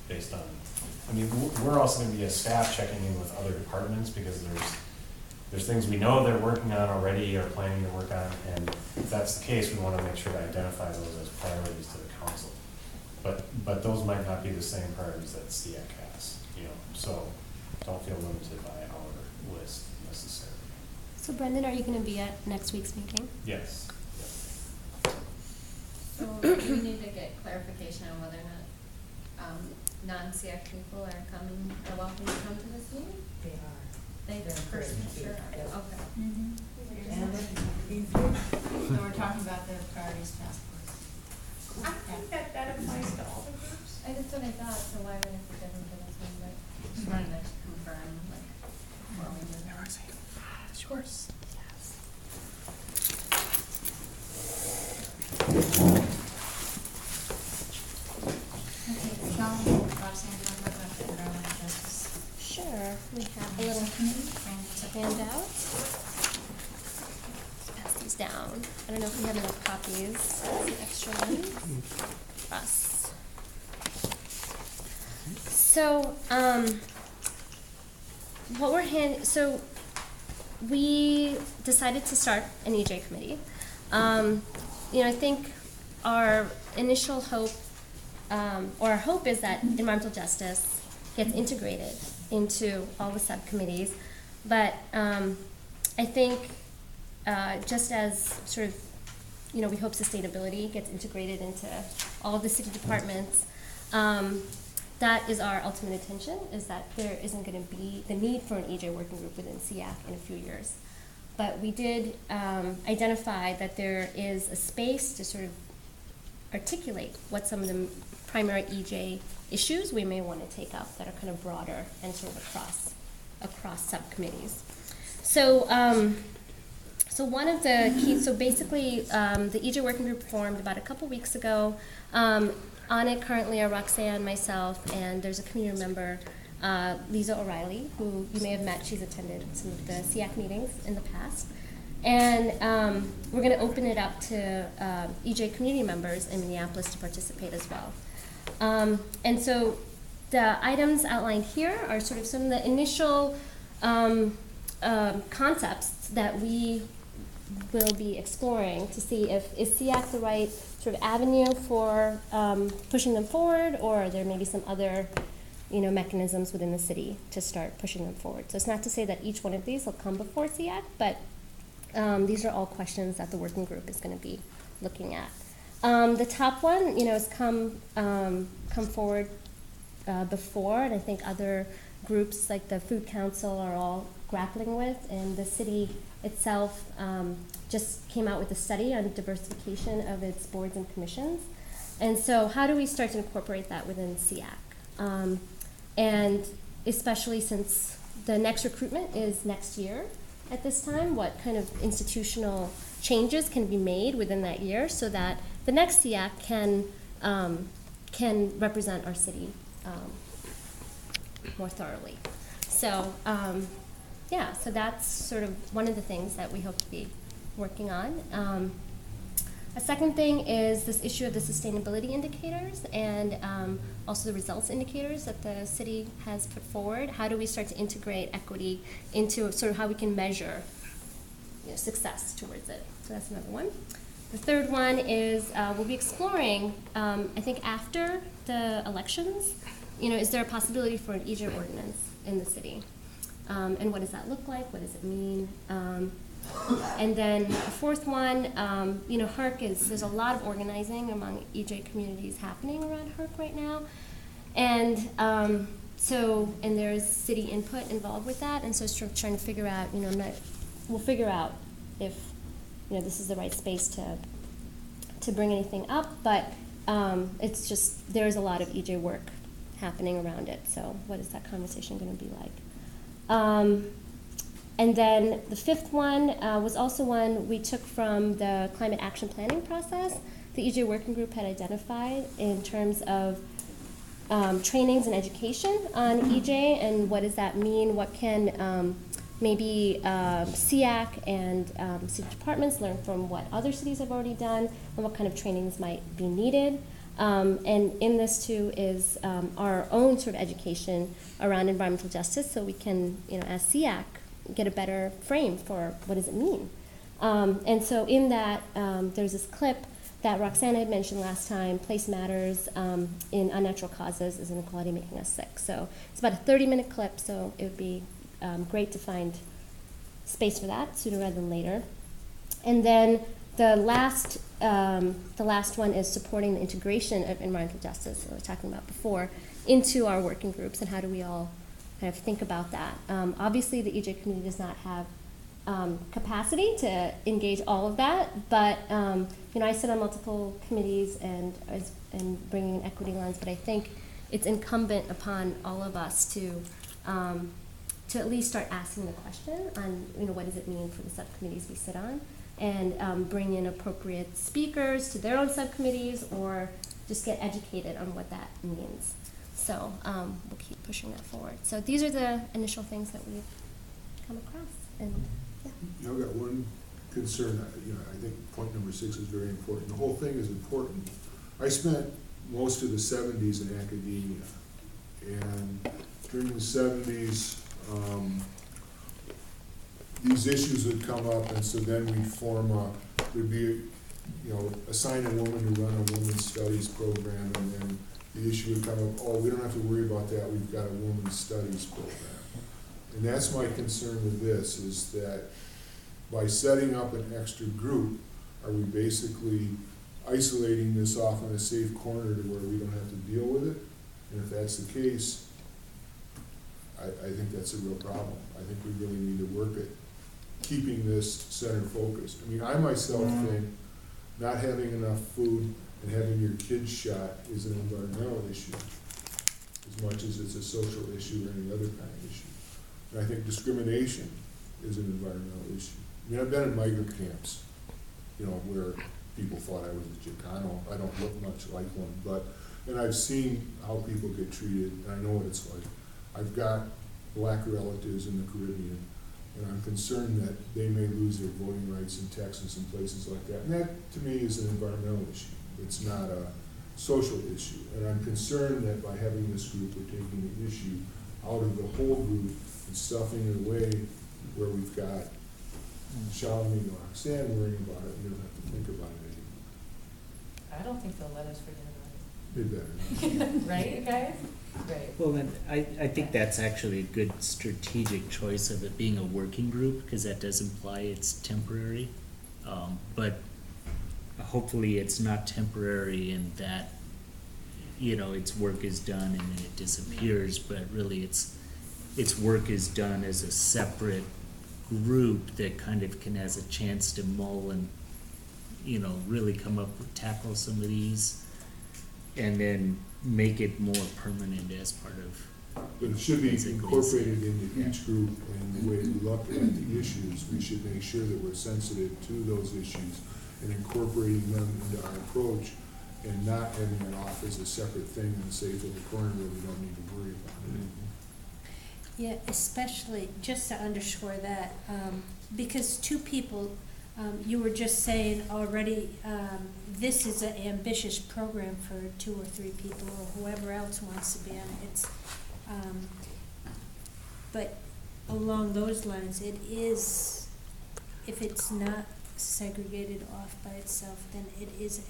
based on, I mean, we're also gonna be a staff checking in with other departments, because there's things we know they're working on already or planning to work on, and if that's the case, we wanna make sure to identify those as priorities to the council. But those might not be the same priorities that CEAC has, you know, so don't feel limited by our list necessarily. So Brendan, are you going to be at next week's meeting? Yes. So we need to get clarification on whether or not non-CEAC people are coming, are welcome to come to this meeting? They are. They They're for encouraged to, sure. yep. Okay. And So we're talking about the priorities task force. I think that applies to all the groups. That's what I thought, so why would it be different for this one, but just wanted to confirm, like, before we move on. It's yours. Okay, so Roxanne, talk about the environmental justice Sure. We have a little committee and handout. Let's pass these down. I don't know if we have enough copies. Some extra ones. Us. So, so we decided to start an EJ committee. You know, I think our initial hope, or our hope is that environmental justice gets integrated into all the subcommittees. But I think just as sort of, you know, we hope sustainability gets integrated into all of the city departments, that is our ultimate intention, is that there isn't going to be the need for an EJ working group within CEAC in a few years. But we did identify that there is a space to sort of articulate what some of the primary EJ issues we may want to take up that are kind of broader and sort of across subcommittees. So, so one of the key, so basically the EJ working group formed about a couple weeks ago. On it currently are Roxanne, myself, and there's a community member, Lisa O'Reilly, who you may have met. She's attended some of the CEAC meetings in the past. And we're going to open it up to EJ community members in Minneapolis to participate as well. And so the items outlined here are sort of some of the initial concepts that we will be exploring to see if is CEAC the right sort of avenue for pushing them forward, or there may be some other, you know, mechanisms within the city to start pushing them forward. So it's not to say that each one of these will come before CEAC, but these are all questions that the working group is going to be looking at. The top one, you know, has come forward before, and I think other groups like the Food Council are all grappling with, and the city itself just came out with a study on diversification of its boards and commissions. And so how do we start to incorporate that within CEAC? And especially since the next recruitment is next year at this time, what kind of institutional changes can be made within that year so that the next CEAC can represent our city more thoroughly. So yeah, so that's sort of one of the things that we hope to be working on. A second thing is this issue of the sustainability indicators and also the results indicators that the city has put forward. How do we start to integrate equity into sort of how we can measure, you know, success towards it? So that's another one. The third one is we'll be exploring, I think after the elections, you know, is there a possibility for an EJ ordinance in the city? And what does that look like? What does it mean? And then the fourth one, you know, HERC there's a lot of organizing among EJ communities happening around HERC right now. And and there's city input involved with that. And so sort of trying to figure out, you know, we'll figure out if, you know, this is the right space to bring anything up. But it's just, there's a lot of EJ work happening around it. So what is that conversation going to be like? And then the fifth one was also one we took from the climate action planning process. The EJ working group had identified in terms of trainings and education on EJ and what does that mean, what can maybe CEAC and city departments learn from what other cities have already done, and what kind of trainings might be needed. And in this too is our own sort of education around environmental justice, so we can, as CEAC, get a better frame for what does it mean. And so in that, there's this clip that Roxanne had mentioned last time, place matters in unnatural causes is inequality making us sick. So it's about a 30-minute clip, so it would be great to find space for that sooner rather than later. And then the last one is supporting the integration of environmental justice, that I was talking about before, into our working groups, and how do we all kind of think about that. Obviously, the EJ community does not have capacity to engage all of that, but I sit on multiple committees and bringing in equity lens, but I think it's incumbent upon all of us to at least start asking the question on what does it mean for the subcommittees we sit on, and bring in appropriate speakers to their own subcommittees, or just get educated on what that means. So we'll keep pushing that forward. So these are the initial things that we've come across, and yeah. I've got one concern. I think point number 6 is very important. The whole thing is important. I spent most of the 70s in academia, and during the 70s, these issues would come up, and so then we'd form there'd be, assign a woman to run a women's studies program, and then the issue would come up, oh, we don't have to worry about that, we've got a women's studies program. And that's my concern with this, is that by setting up an extra group, are we basically isolating this off in a safe corner to where we don't have to deal with it? And if that's the case, I think that's a real problem. I think we really need to work at keeping this center focused. I mean, I myself think not having enough food and having your kids shot is an environmental issue, as much as it's a social issue or any other kind of issue. And I think discrimination is an environmental issue. I mean, I've been in migrant camps, where people thought I was a Chicano. I don't look much like one, and I've seen how people get treated, and I know what it's like. I've got black relatives in the Caribbean, and I'm concerned that they may lose their voting rights in Texas and places like that. And that, to me, is an environmental issue. It's not a social issue. And I'm concerned that by having this group, we're taking the issue out of the whole group and stuffing it away where we've got Shalini and Roxanne worrying about it, and we don't have to think about it anymore. I don't think they'll let us forget about They better. it. Right, you guys? Right. Well, then, I think that's actually a good strategic choice of it being a working group, because that does imply it's temporary. But hopefully it's not temporary in that, its work is done and then it disappears, but really its work is done as a separate group that kind of has a chance to mull and, really tackle some of these, and then make it more permanent as part of. But it should be basically incorporated into each group, and the way we look at the issues, we should make sure that we're sensitive to those issues and incorporating them into our approach, and not having it off as a separate thing and safe in the corner where we don't need to worry about it anymore. Yeah, especially, just to underscore that, because two people, you were just saying already, this is an ambitious program for 2 or 3 people or whoever else wants to be on it. But along those lines, it is, if it's not segregated off by itself, then it is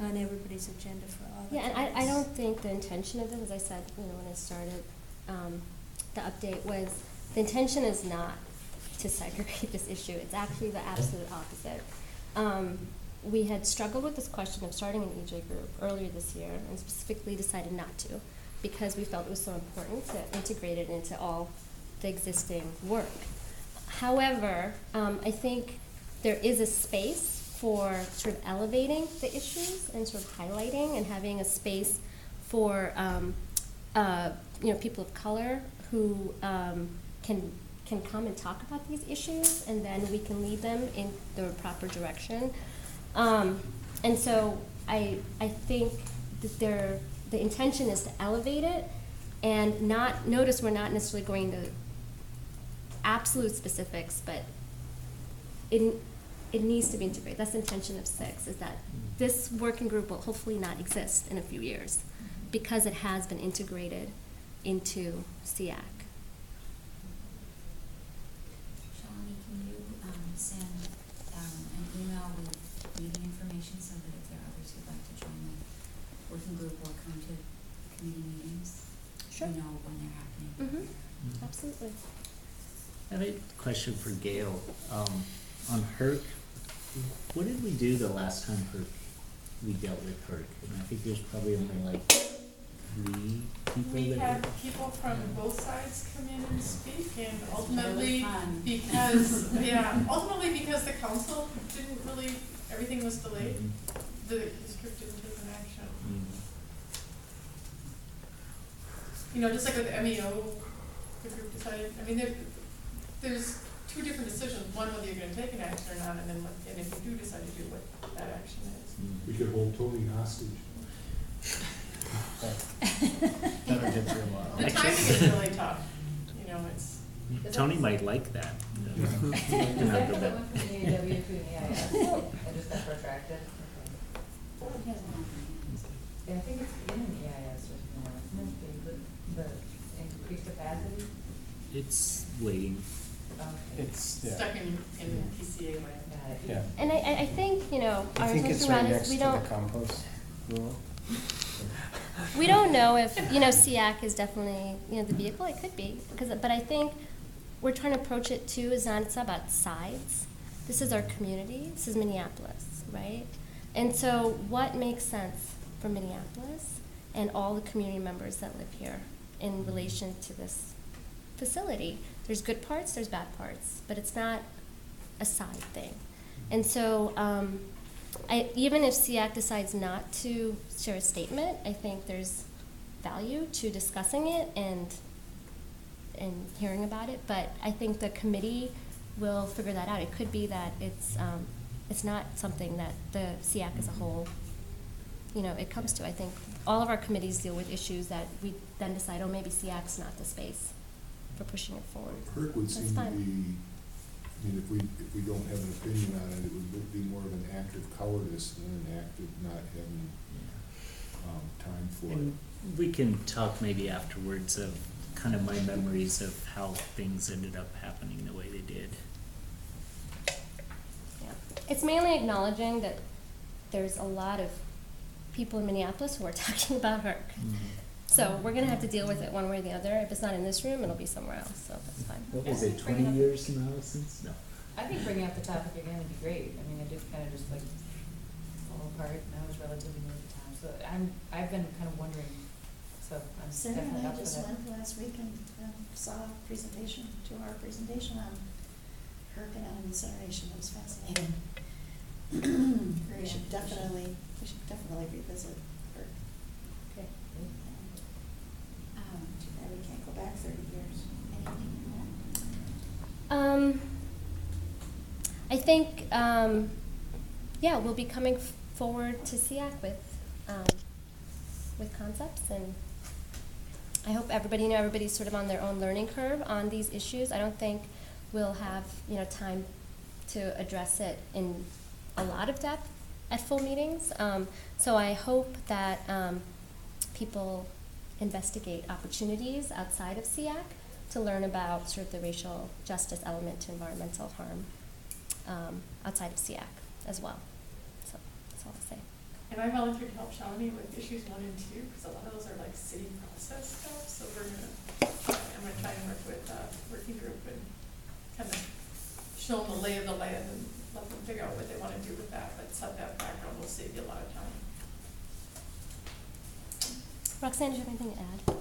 on everybody's agenda for all the Yeah, and I don't think the intention of it, as I said, when I started the update, was the intention is not to segregate this issue. It's actually the absolute opposite. We had struggled with this question of starting an EJ group earlier this year, and specifically decided not to, because we felt it was so important to integrate it into all the existing work. However, I think there is a space for sort of elevating the issues and sort of highlighting, and having a space for people of color who can come and talk about these issues, and then we can lead them in the proper direction. And so I think that the intention is to elevate it, and notice we're not necessarily going to absolute specifics, but it needs to be integrated. That's the intention of 6, is that this working group will hopefully not exist in a few years because it has been integrated into CEAC. Shalini, can you send an email with meeting information so that if there are others who'd like to join the working group or come to committee meetings, Sure. we know when they're happening? Mm-hmm. Absolutely. I have a question for Gail. On HERC, what did we do the last time we dealt with HERC? And I think there's probably only like 3 people We that. had people from both sides come in and speak, and It's ultimately, really fun. ultimately because the council didn't really, everything was delayed, Mhm. the district didn't take an action. Mhm. You know, just like with the MEO, the group decided, I mean, there's 2 different decisions, one whether you're gonna take an action or not, and then and if you do decide to do what that action is. Mhm. We could hold Tony hostage. Never get through a lot. The timing is really tough, you know, it's. Tony might like that. Is that the one from the AEW to the EIS? I just got protracted? Okay. Yeah, I think it's in the EIS or something, isn't it? The increased capacity? It's waiting. Okay. It's, Stuck in PCA land. Got it. Yeah. And I think, you know, I our think it's intention right around next is to we the don't, compost rule. we don't know if, you know, CEAC is definitely, you know, the vehicle. It could be, but I think we're trying to approach it too, it's not about sides. This is our community. This is Minneapolis, right? And so what makes sense for Minneapolis and all the community members that live here in relation to this facility? There's good parts, there's bad parts, but it's not a side thing. And so even if CEAC decides not to share a statement, I think there's value to discussing it and hearing about it. But I think the committee will figure that out. It could be that it's not something that the CEAC as a whole, you know, it comes to. I think all of our committees deal with issues that we then decide, oh, maybe CEAC's not the space for pushing it forward. HERC would That's seem to fine. be, I mean, if we don't have an opinion on it, it would be more of an act of cowardice than an act of not having time for it. And we can talk maybe afterwards of kind of my memories of how things ended up happening the way they did. Yeah. It's mainly acknowledging that there's a lot of people in Minneapolis who are talking about HERC. So we're gonna have to deal with it one way or the other. If it's not in this room, it'll be somewhere else, so that's fine. What was it, 20 years now since? No. I think bringing up the topic again would be great. I mean, I did kind of just like fall apart, and I was relatively new at the time, so I've been kind of wondering, so I'm Sarah and definitely I up for just that. went last week and saw a presentation, 2-hour presentation on HERC and on incineration. It was fascinating. We should definitely revisit HERC. Okay. Too bad we can't go back 30 years. Anything more? I think, yeah, we'll be coming forward to CEAC with concepts, and I hope everybody's sort of on their own learning curve on these issues. I don't think we'll have, you know, time to address it in a lot of depth at full meetings. So I hope that people investigate opportunities outside of CEAC to learn about sort of the racial justice element to environmental harm outside of CEAC as well. So that's all I'll say. And I volunteered to help Shalini with issues 1 and 2, because a lot of those are like city process stuff, so I'm gonna try and work with working group and kind of show them the lay of the land and let them figure out what they wanna do with that, but set that background will save you a lot of time. Roxanne, do you have anything to add?